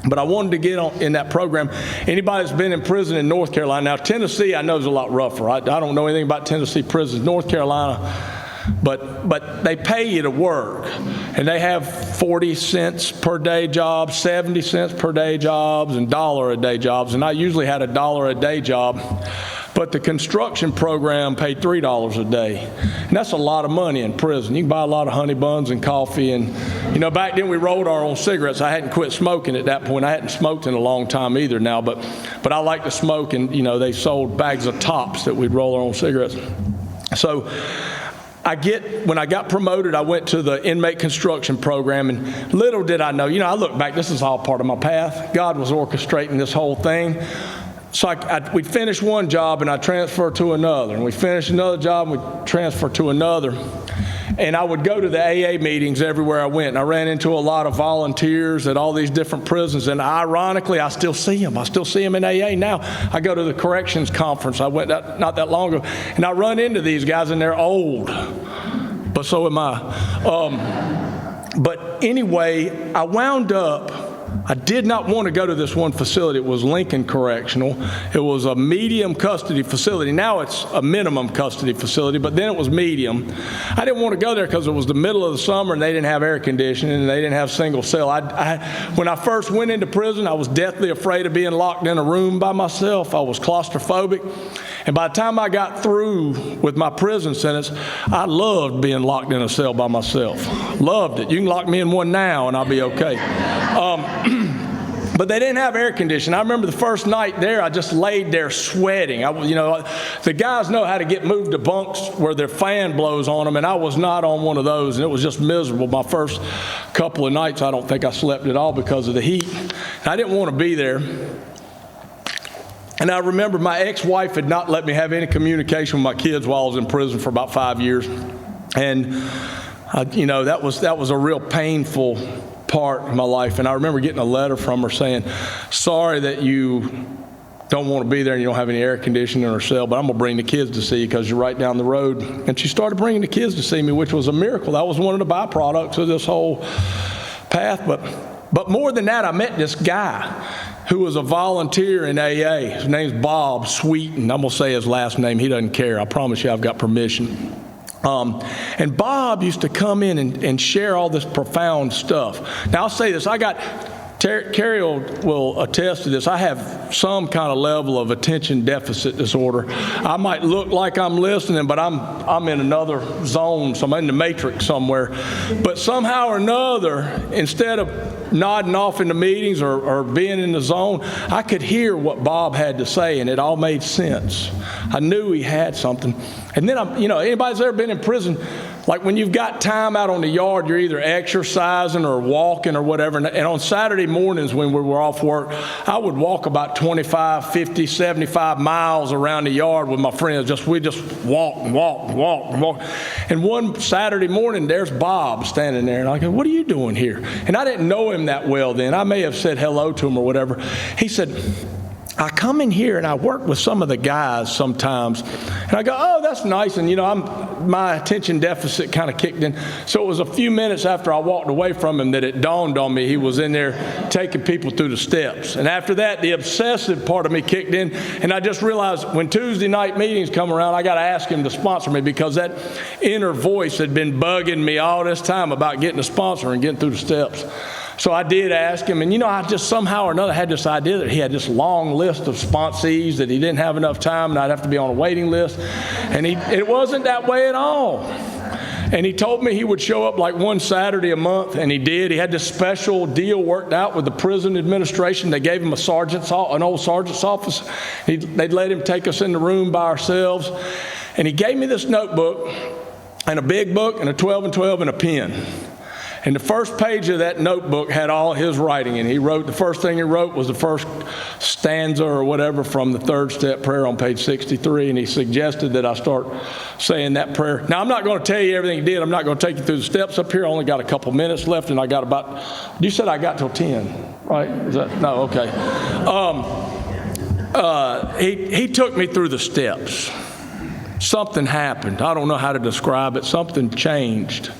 Speaker 3: But I wanted to get in that program. Anybody that's been in prison in North Carolina, now Tennessee I know is a lot rougher. I don't know anything about Tennessee prisons. North Carolina, but they pay you to work. And they have 40 cents per day jobs, 70 cents per day jobs, and $1 a day jobs. And I usually had a $1 a day job. But the construction program paid $3 a day. And that's a lot of money in prison. You can buy a lot of honey buns and coffee. And, back then we rolled our own cigarettes. I hadn't quit smoking at that point. I hadn't smoked in a long time either now. But I like to smoke, and, they sold bags of tops that we'd roll our own cigarettes. So when I got promoted, I went to the inmate construction program, and little did I know, I look back, this is all part of my path. God was orchestrating this whole thing. So we'd finish one job, and I'd transfer to another. And we'd finish another job, and we'd transfer to another. And I would go to the AA meetings everywhere I went. And I ran into a lot of volunteers at all these different prisons. And ironically, I still see them. I still see them in AA now. I go to the corrections conference. I went not that long ago. And I run into these guys, and they're old. But so am I. But anyway, I wound up I did not want to go to this one facility. It was Lincoln Correctional. It was a medium custody facility. Now it's a minimum custody facility, but then it was medium. I didn't want to go there because it was the middle of the summer and they didn't have air conditioning and they didn't have single cell. When I first went into prison, I was deathly afraid of being locked in a room by myself. I was claustrophobic. And by the time I got through with my prison sentence, I loved being locked in a cell by myself. Loved it. You can lock me in one now and I'll be okay. But they didn't have air conditioning. I remember the first night there, I just laid there sweating. The guys know how to get moved to bunks where their fan blows on them, and I was not on one of those, and it was just miserable. My first couple of nights, I don't think I slept at all because of the heat. I didn't want to be there. And I remember my ex-wife had not let me have any communication with my kids while I was in prison for about 5 years. And, that was a real painful part of my life. And I remember getting a letter from her saying, sorry that you don't want to be there and you don't have any air conditioning in her cell, but I'm going to bring the kids to see you because you're right down the road. And she started bringing the kids to see me, which was a miracle. That was one of the byproducts of this whole path. But more than that, I met this guy who was a volunteer in AA. His name's Bob Sweeten. I'm going to say his last name. He doesn't care. I promise you I've got permission. And Bob used to come in and share all this profound stuff. Now, I'll say this. Carrie will attest to this. I have some kind of level of attention deficit disorder. I might look like I'm listening, but I'm in another zone. So I'm in the matrix somewhere. But somehow or another, instead of nodding off in the meetings or being in the zone, I could hear what Bob had to say, and it all made sense. I knew he had something. And then, anybody's ever been in prison, like when you've got time out on the yard, you're either exercising or walking or whatever. And on Saturday mornings when we were off work, I would walk about 25, 50, 75 miles around the yard with my friends. We just walk and walk and walk and walk. And one Saturday morning, there's Bob standing there. And I go, what are you doing here? And I didn't know him that well then. I may have said hello to him or whatever. He said, I come in here and I work with some of the guys sometimes. And I go, oh, that's nice. And, my attention deficit kind of kicked in. So it was a few minutes after I walked away from him that it dawned on me he was in there taking people through the steps. And after that, the obsessive part of me kicked in. And I just realized when Tuesday night meetings come around, I got to ask him to sponsor me because that inner voice had been bugging me all this time about getting a sponsor and getting through the steps. So I did ask him, and I just somehow or another had this idea that he had this long list of sponsees that he didn't have enough time and I'd have to be on a waiting list. And it wasn't that way at all. And he told me he would show up like one Saturday a month, and he did. He had this special deal worked out with the prison administration. They gave him an old sergeant's office. They'd let him take us in the room by ourselves. And he gave me this notebook and a big book and a 12 and 12 and a pen. And the first page of that notebook had all his writing, and the first thing he wrote was the first stanza or whatever from the third step prayer on page 63, and he suggested that I start saying that prayer. Now, I'm not going to tell you everything he did. I'm not going to take you through the steps up here. I only got a couple minutes left, and I got you said I got till 10, right? No, okay. He took me through the steps. Something happened. I don't know how to describe it. Something changed.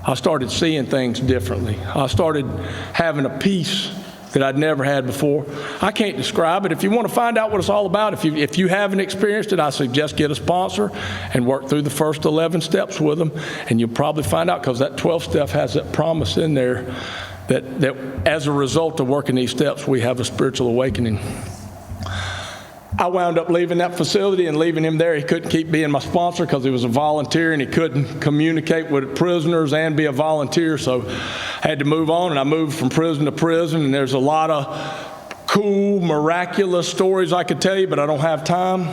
Speaker 3: I started seeing things differently. I started having a peace that I'd never had before. I can't describe it. If you want to find out what it's all about, if you haven't experienced it, I suggest get a sponsor and work through the first 11 steps with them, and you'll probably find out, because that 12th step has that promise in there that as a result of working these steps, we have a spiritual awakening. I wound up leaving that facility and leaving him there. He couldn't keep being my sponsor because he was a volunteer and he couldn't communicate with prisoners and be a volunteer. So I had to move on, and I moved from prison to prison. And there's a lot of cool, miraculous stories I could tell you, but I don't have time.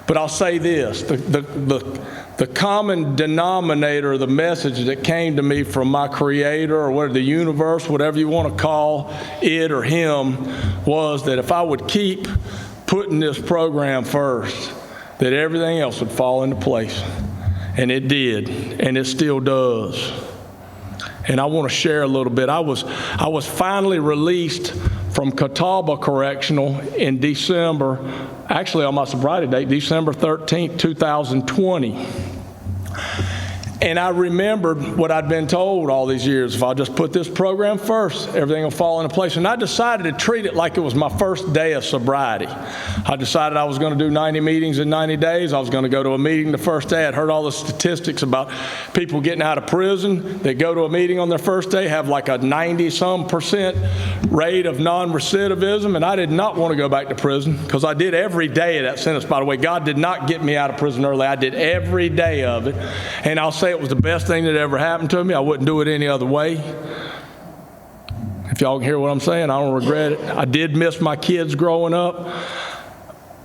Speaker 3: But I'll say this, the common denominator, the message that came to me from my Creator or whatever, the universe, whatever you want to call it or him, was that if I would keep putting this program first, that everything else would fall into place. And it did, and it still does. And I want to share a little bit. I was finally released from Catawba Correctional in December, actually on my sobriety date, December 13th, 2020. And I remembered what I'd been told all these years. If I'll just put this program first, everything will fall into place. And I decided to treat it like it was my first day of sobriety. I decided I was going to do 90 meetings in 90 days. I was going to go to a meeting the first day. I'd heard all the statistics about people getting out of prison that go to a meeting on their first day, have like a 90-some% rate of non-recidivism. And I did not want to go back to prison because I did every day of that sentence. By the way, God did not get me out of prison early. I did every day of it. And I'll say it was the best thing that ever happened to me. I wouldn't do it any other way. If y'all can hear what I'm saying, I don't regret it. I did miss my kids growing up,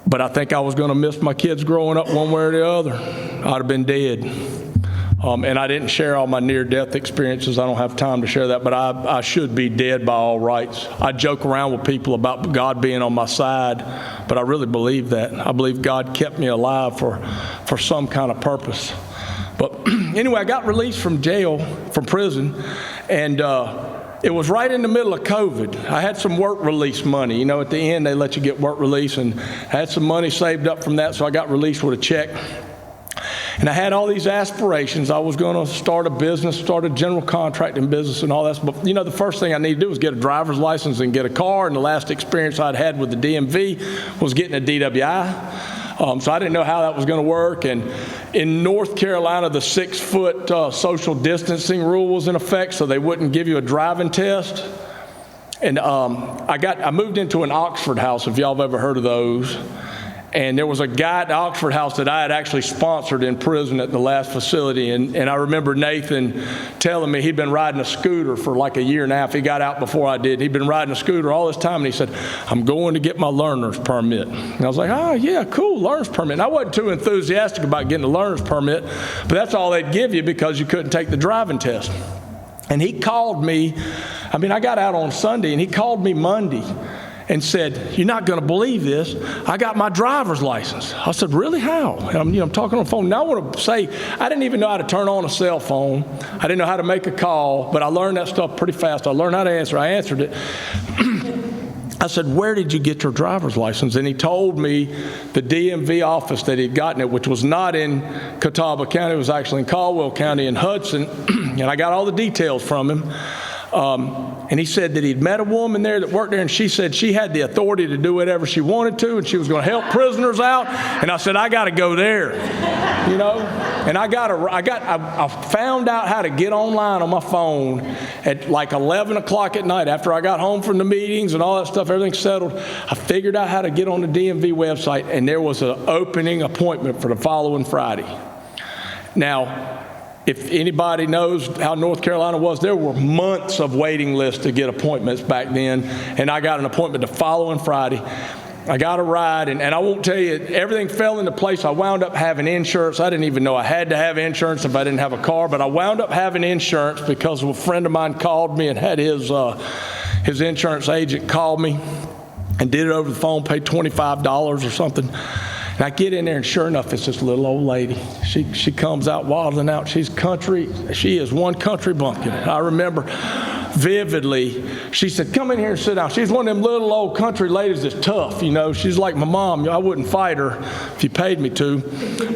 Speaker 3: but I think I was going to miss my kids growing up one way or the other. I'd have been dead. And I didn't share all my near-death experiences. I don't have time to share that, but I should be dead by all rights. I joke around with people about God being on my side, but I really believe that. I believe God kept me alive for some kind of purpose. But anyway, I got released from jail, from prison, and it was right in the middle of COVID. I had some work release money. You know, at the end, they let you get work release, and I had some money saved up from that, so I got released with a check. And I had all these aspirations. I was going to start a business, start a general contracting business and all that. But, you know, the first thing I needed to do was get a driver's license and get a car. And the last experience I'd had with the DMV was getting a DWI. So I didn't know how that was going to work. And in North Carolina, the 6-foot social distancing rule was in effect, so they wouldn't give you a driving test. And I moved into an Oxford house, if y'all have ever heard of those. And there was a guy at the Oxford house that I had actually sponsored in prison at the last facility. And I remember Nathan telling me he'd been riding a scooter for like a year and a half. He got out before I did. He'd been riding a scooter all this time. And he said, I'm going to get my learner's permit. And I was like, oh, yeah, cool, learner's permit. And I wasn't too enthusiastic about getting a learner's permit, but that's all they'd give you because you couldn't take the driving test. And he called me. I got out on Sunday, and he called me Monday and said, you're not going to believe this. I got my driver's license. I said, really? How? And I'm talking on the phone. Now I want to say, I didn't even know how to turn on a cell phone. I didn't know how to make a call, but I learned that stuff pretty fast. I learned how to answer. I answered it. I said, where did you get your driver's license? And he told me the DMV office that he'd gotten it, which was not in Catawba County. It was actually in Caldwell County in Hudson. And I got all the details from him. And he said that he'd met a woman there that worked there, and she said she had the authority to do whatever she wanted to, and she was going to help prisoners out. And I said, I got to go there, you know. And I found out how to get online on my phone at like 11 o'clock at night after I got home from the meetings and all that stuff. Everything settled. I figured out how to get on the DMV website, and there was an opening appointment for the following Friday. Now, if anybody knows how North Carolina was, there were months of waiting lists to get appointments back then, and I got an appointment the following Friday. I got a ride, and I won't tell you, everything fell into place. I wound up having insurance. I didn't even know I had to have insurance if I didn't have a car, but I wound up having insurance because a friend of mine called me and had his insurance agent call me and did it over the phone, paid $25 or something. And I get in there, and sure enough, it's this little old lady. She comes out waddling out. She's country. She is one country bumpkin. I remember vividly. She said, come in here and sit down. She's one of them little old country ladies that's tough, you know. She's like my mom. I wouldn't fight her if you paid me to.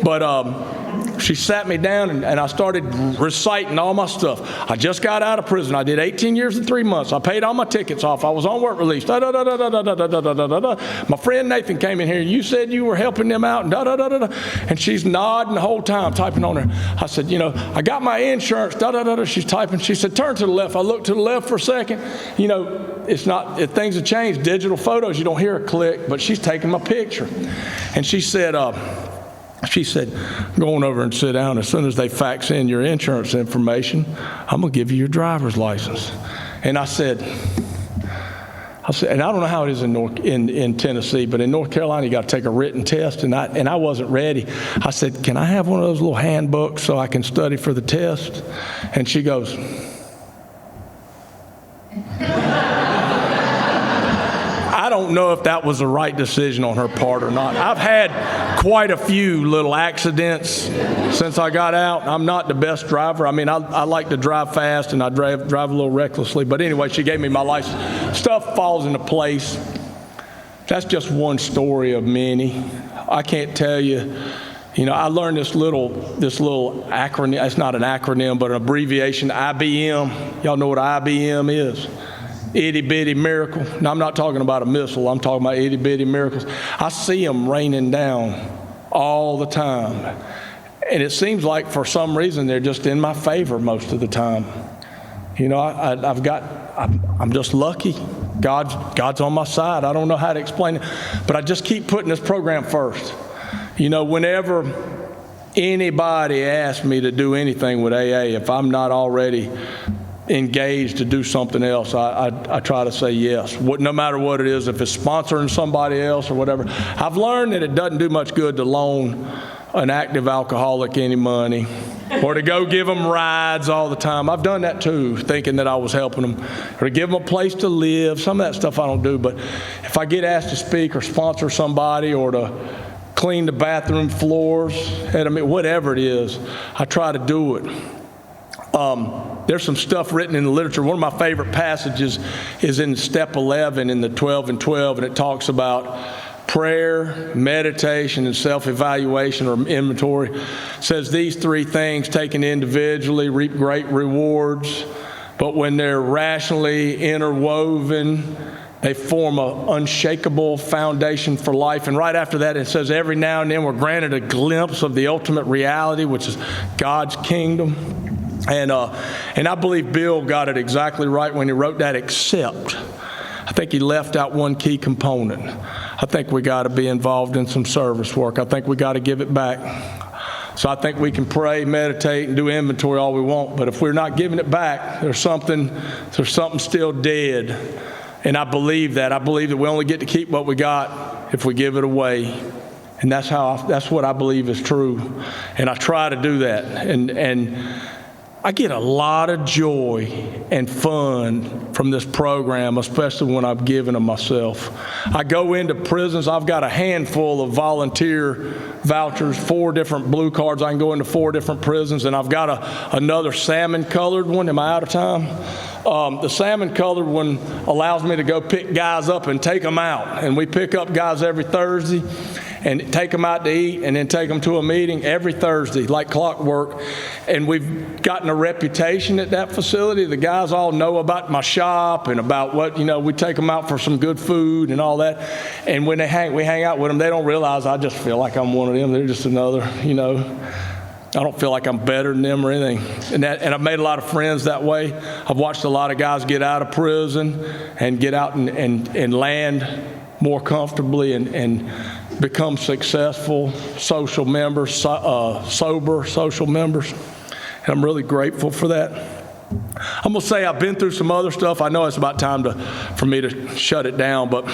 Speaker 3: But she sat me down, and I started reciting all my stuff. I just got out of prison. I did 18 years and 3 months. I paid all my tickets off. I was on work release. Da, da, da, da, da, da, da, da, da, da. My friend Nathan came in here. You said you were helping them out. And, da, da, da, da, da. And she's nodding the whole time, typing on her. I said, you know, I got my insurance. Da, da, da, da. She's typing. She said, turn to the left. I looked to the left for a second. You know, it's not, things have changed. Digital photos, you don't hear a click, but she's taking my picture. And she said, go on over and sit down. As soon as they fax in your insurance information, I'm going to give you your driver's license. And I said, and I don't know how it is in Tennessee, but in North Carolina, you got to take a written test, and I wasn't ready. I said, can I have one of those little handbooks so I can study for the test? And she goes, I don't know if that was the right decision on her part or not. I've had quite a few little accidents since I got out. I'm not the best driver. I mean, I like to drive fast, and I drive a little recklessly. But anyway, she gave me my license. Stuff falls into place. That's just one story of many. I can't tell you I learned this little acronym. It's not an acronym, but an abbreviation, IBM. Y'all know what IBM is? Itty bitty miracle. Now, I'm not talking about a missile. I'm talking about itty bitty miracles. I see them raining down all the time. And it seems like for some reason they're just in my favor most of the time. I'm just lucky. God's on my side. I don't know how to explain it, but I just keep putting this program first. Whenever anybody asks me to do anything with AA, if I'm not already engaged to do something else, I try to say yes, no matter what it is, if it's sponsoring somebody else or whatever. I've learned that it doesn't do much good to loan an active alcoholic any money or to go give them rides all the time. I've done that too, thinking that I was helping them, or to give them a place to live. Some of that stuff I don't do, but if I get asked to speak or sponsor somebody or to clean the bathroom floors, whatever it is, I try to do it. There's some stuff written in the literature. One of my favorite passages is in step 11 in the 12 and 12, and it talks about prayer, meditation, and self-evaluation or inventory. It says these three things taken individually reap great rewards, but when they're rationally interwoven, they form an unshakable foundation for life. And right after that, it says every now and then we're granted a glimpse of the ultimate reality, which is God's kingdom. And I believe Bill got it exactly right when he wrote that, except I think he left out one key component. I think we got to be involved in some service work. I think we got to give it back. So I think we can pray, meditate, and do inventory all we want, but if we're not giving it back, there's something still dead. And I believe that. I believe that we only get to keep what we got if we give it away. And that's what I believe is true. And I try to do that. And I get a lot of joy and fun from this program, especially when I'm giving of myself. I go into prisons. I've got a handful of volunteer vouchers, 4 different blue cards. I can go into 4 different prisons, and I've got another salmon-colored one. Am I out of time? The salmon-colored one allows me to go pick guys up and take them out. And we pick up guys every Thursday and take them out to eat and then take them to a meeting every Thursday, like clockwork. And we've gotten a reputation at that facility. The guys all know about my shop and about what, we take them out for some good food and all that. And when we hang out with them, they don't realize I just feel like I'm one of them. They're just another, I don't feel like I'm better than them or anything. And I've made a lot of friends that way. I've watched a lot of guys get out of prison and get out and land more comfortably and become successful social members, sober social members. And I'm really grateful for that. I'm going to say I've been through some other stuff. I know it's about time for me to shut it down, but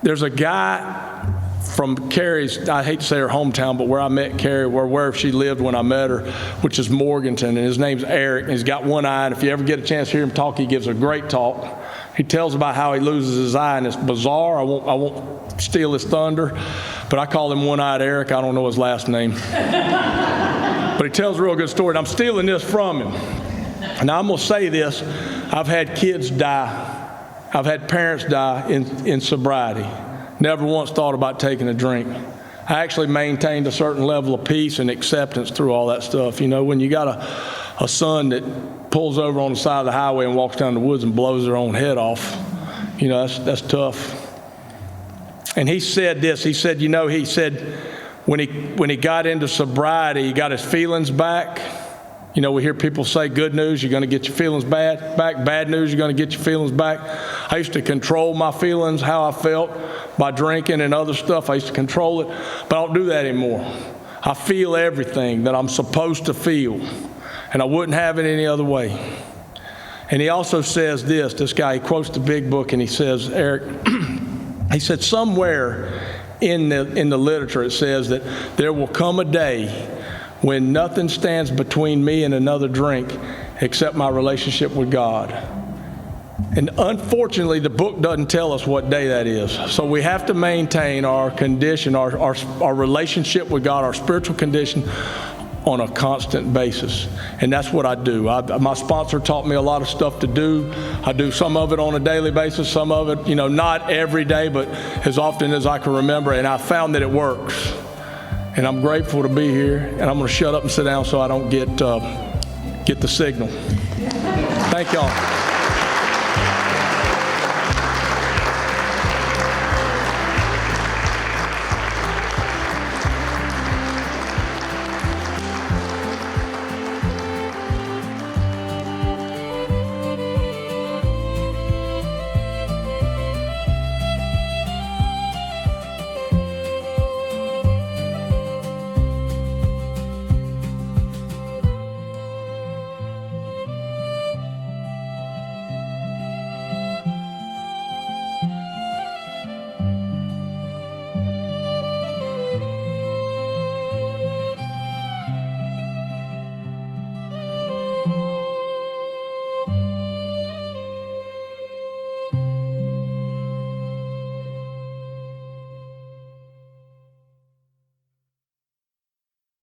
Speaker 3: there's a guy from Carrie's, I hate to say her hometown, but where I met Carrie, where she lived when I met her, which is Morganton, and his name's Eric, and he's got one eye, and if you ever get a chance to hear him talk, he gives a great talk. He tells about how he loses his eye, and it's bizarre. I won't steal his thunder, but I call him One-Eyed Eric. I don't know his last name. But he tells a real good story, and I'm stealing this from him. Now, I'm going to say this. I've had kids die. I've had parents die in sobriety. Never once thought about taking a drink. I actually maintained a certain level of peace and acceptance through all that stuff. When you got a son that pulls over on the side of the highway and walks down the woods and blows their own head off, that's tough. And he said this. He said, when he got into sobriety, he got his feelings back. We hear people say, good news, you're going to get your feelings back. Bad news, you're going to get your feelings back. I used to control my feelings, how I felt, by drinking and other stuff. I used to control it, but I don't do that anymore. I feel everything that I'm supposed to feel, and I wouldn't have it any other way. And he also says this guy, he quotes the big book, and he says, Eric, he said, somewhere in the literature it says that there will come a day when nothing stands between me and another drink except my relationship with God. And unfortunately, the book doesn't tell us what day that is. So we have to maintain our condition, our relationship with God, our spiritual condition on a constant basis. And that's what I do. My sponsor taught me a lot of stuff to do. I do some of it on a daily basis, some of it, not every day, but as often as I can remember. And I found that it works. and I'm grateful to be here. And I'm going to shut up and sit down so I don't get the signal. Thank y'all.